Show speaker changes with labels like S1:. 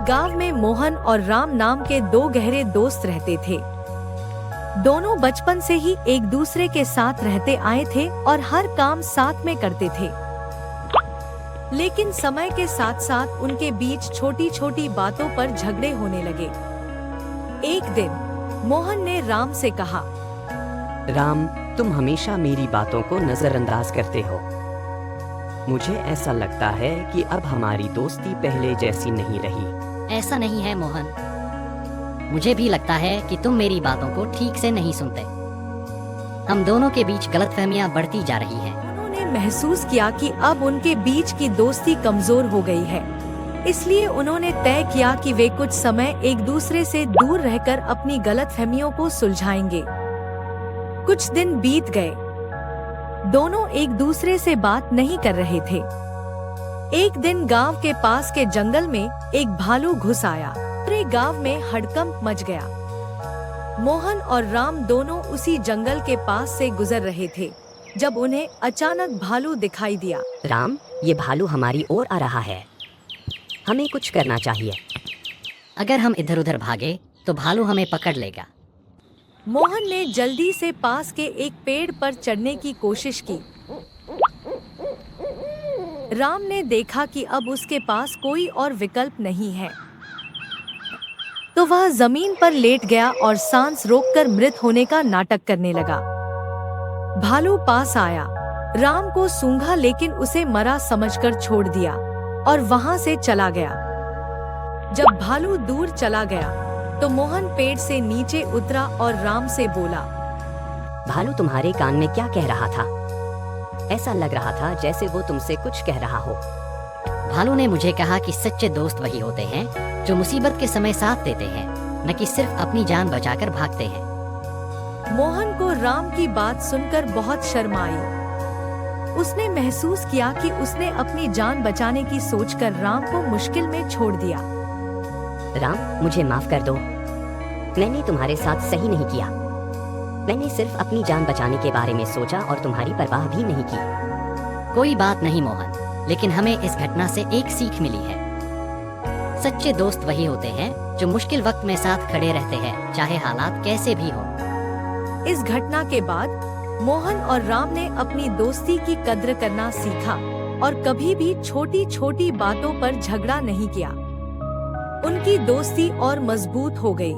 S1: गांव में मोहन और राम नाम के दो गहरे दोस्त रहते थे। दोनों बचपन से ही एक दूसरे के साथ रहते आए थे और हर काम साथ में करते थे। लेकिन समय के साथ साथ उनके बीच छोटी छोटी बातों पर झगड़े होने लगे। एक दिन मोहन ने राम से कहा,
S2: राम, तुम हमेशा मेरी बातों को नजरअंदाज करते हो। मुझे ऐसा लगता है कि अब हमारी दोस्ती पहले जैसी नहीं रही।
S3: ऐसा नहीं है मोहन, मुझे भी लगता है कि तुम मेरी बातों को ठीक से नहीं सुनते। हम दोनों के बीच गलतफहमियां बढ़ती जा रही हैं।
S1: उन्होंने महसूस किया कि अब उनके बीच की दोस्ती कमजोर हो गई है। इसलिए उन्होंने तय किया कि वे कुछ समय एक दूसरे से दूर रहकर अपनी गलतफहमियों को सुलझाएंगे। कुछ दिन बीत गए। दोनों एक दूसरे से बात नहीं कर रहे थे। एक दिन गांव के पास के जंगल में एक भालू घुस आया। पूरे गांव में हड़कंप मच गया। मोहन और राम दोनों उसी जंगल के पास से गुजर रहे थे जब उन्हें अचानक भालू दिखाई दिया।
S2: राम, ये भालू हमारी ओर आ रहा है। हमें कुछ करना चाहिए।
S3: अगर हम इधर उधर भागे तो भालू हमें पकड़ लेगा।
S1: मोहन ने जल्दी से पास के एक पेड़ पर चढ़ने की कोशिश की। राम ने देखा कि अब उसके पास कोई और विकल्प नहीं है, तो वह जमीन पर लेट गया और सांस रोककर मृत होने का नाटक करने लगा। भालू पास आया, राम को सूंघा लेकिन उसे मरा समझकर छोड़ दिया और वहां से चला गया। जब भालू दूर चला गया तो मोहन पेड़ से नीचे उतरा और राम से बोला,
S2: भालू तुम्हारे कान में क्या कह रहा था? ऐसा लग रहा था जैसे वो तुमसे कुछ कह रहा हो।
S3: भालू ने मुझे कहा कि सच्चे दोस्त वही होते हैं जो मुसीबत के समय साथ देते हैं, न कि सिर्फ अपनी जान बचाकर भागते हैं।
S1: मोहन को राम की बात सुनकर बहुत शर्म आई। उसने महसूस किया कि उसने अपनी जान बचाने की सोचकर राम को मुश्किल में छोड़ दिया।
S2: राम, मुझे माफ कर दो। मैंने तुम्हारे साथ सही नहीं किया। मैंने सिर्फ अपनी जान बचाने के बारे में सोचा और तुम्हारी परवाह भी नहीं की।
S3: कोई बात नहीं मोहन, लेकिन हमें इस घटना से एक सीख मिली है। सच्चे दोस्त वही होते हैं जो मुश्किल वक्त में साथ खड़े रहते हैं, चाहे हालात कैसे भी हो।
S1: इस घटना के बाद मोहन और राम ने अपनी दोस्ती की कद्र करना सीखा और कभी भी छोटी छोटी बातों पर झगड़ा नहीं किया। उनकी दोस्ती और मजबूत हो गई।